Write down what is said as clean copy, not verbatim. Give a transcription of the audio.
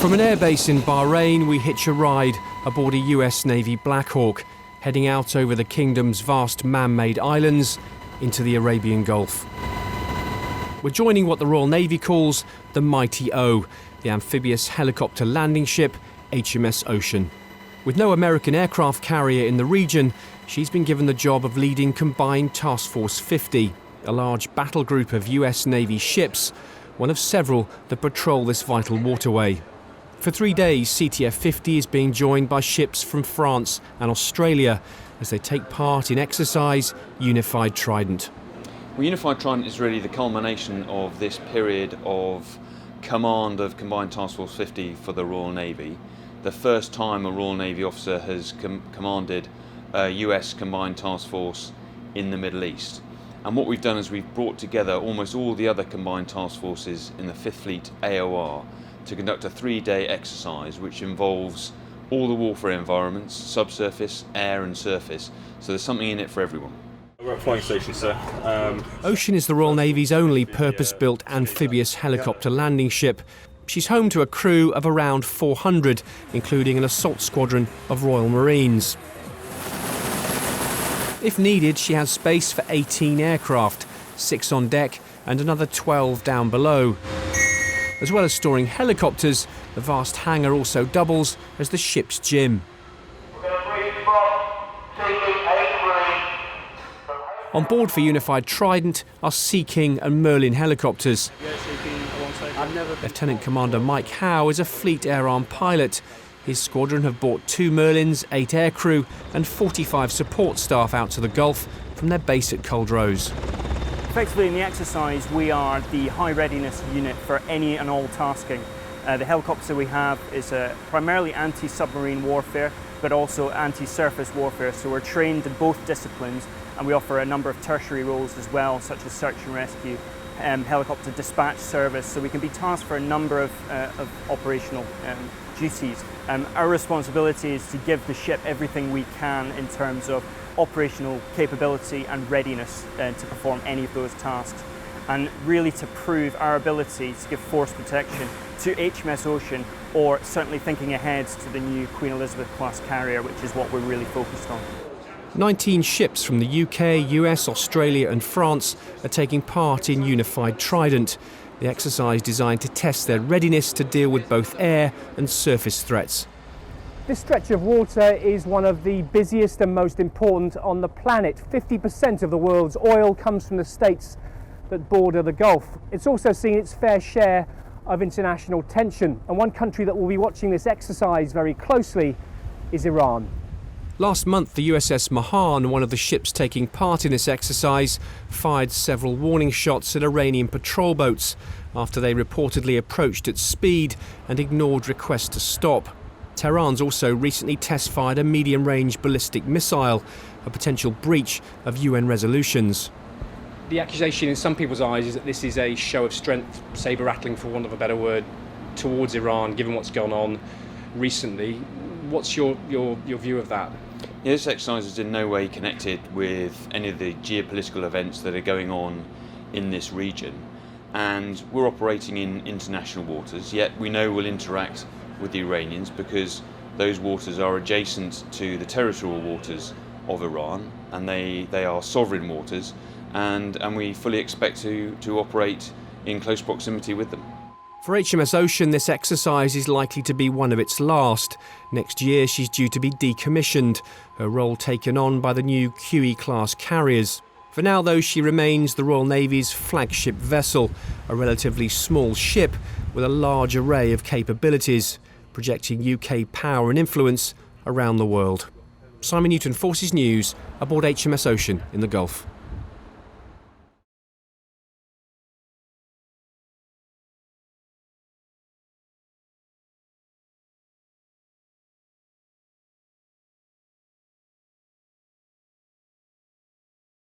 From an airbase in Bahrain, we hitch a ride aboard a US Navy Black Hawk, heading out over the kingdom's vast man-made islands into the Arabian Gulf. We're joining what the Royal Navy calls the Mighty O, the amphibious helicopter landing ship HMS Ocean. With no American aircraft carrier in the region, she's been given the job of leading Combined Task Force 50, a large battle group of US Navy ships, one of several that patrol this vital waterway. For 3 days, CTF 50 is being joined by ships from France and Australia as they take part in Exercise Unified Trident. Well, Unified Trident is really the culmination of this period of command of Combined Task Force 50 for the Royal Navy. The first time a Royal Navy officer has commanded a US Combined Task Force in the Middle East. And what we've done is we've brought together almost all the other Combined Task Forces in the 5th Fleet AOR to conduct a 3-day exercise which involves all the warfare environments, subsurface, air and surface. So there's something in it for everyone. We're at Flying Station, sir. Ocean is the Royal Navy's only purpose-built amphibious helicopter landing ship. She's home to a crew of around 400, including an assault squadron of Royal Marines. If needed, she has space for 18 aircraft, 6 on deck and another 12 down below. As well as storing helicopters, the vast hangar also doubles as the ship's gym. On board for Unified Trident are Sea King and Merlin helicopters. Lieutenant Commander Mike Howe is a Fleet Air Arm pilot. His squadron have brought 2 Merlins, 8 aircrew and 45 support staff out to the Gulf from their base at Culdrose. Effectively in the exercise we are the high readiness unit for any and all tasking. The helicopter we have is primarily anti-submarine warfare but also anti-surface warfare, so we're trained in both disciplines and we offer a number of tertiary roles as well, such as search and rescue, helicopter dispatch service, so we can be tasked for a number of operational duties. Our responsibility is to give the ship everything we can in terms of operational capability and readiness to perform any of those tasks, and really to prove our ability to give force protection to HMS Ocean, or certainly thinking ahead to the new Queen Elizabeth class carrier, which is what we're really focused on. 19 ships from the UK, US, Australia and France are taking part in Unified Trident, the exercise designed to test their readiness to deal with both air and surface threats. This stretch of water is one of the busiest and most important on the planet. 50% of the world's oil comes from the states that border the Gulf. It's also seen its fair share of international tension, and one country that will be watching this exercise very closely is Iran. Last month, the USS Mahan, one of the ships taking part in this exercise, fired several warning shots at Iranian patrol boats after they reportedly approached at speed and ignored requests to stop. Tehran's also recently test-fired a medium-range ballistic missile, a potential breach of UN resolutions. The accusation in some people's eyes is that this is a show of strength, sabre-rattling for want of a better word, towards Iran, given what's gone on recently. What's your view of that? Yeah, this exercise is in no way connected with any of the geopolitical events that are going on in this region. And we're operating in international waters, yet we know we'll interact with the Iranians because those waters are adjacent to the territorial waters of Iran, and they are sovereign waters, and we fully expect to operate in close proximity with them. For HMS Ocean, this exercise is likely to be one of its last. Next year, she's due to be decommissioned, her role taken on by the new QE-class carriers. For now, though, she remains the Royal Navy's flagship vessel, a relatively small ship with a large array of capabilities, projecting UK power and influence around the world. Simon Newton, Forces News, aboard HMS Ocean in the Gulf.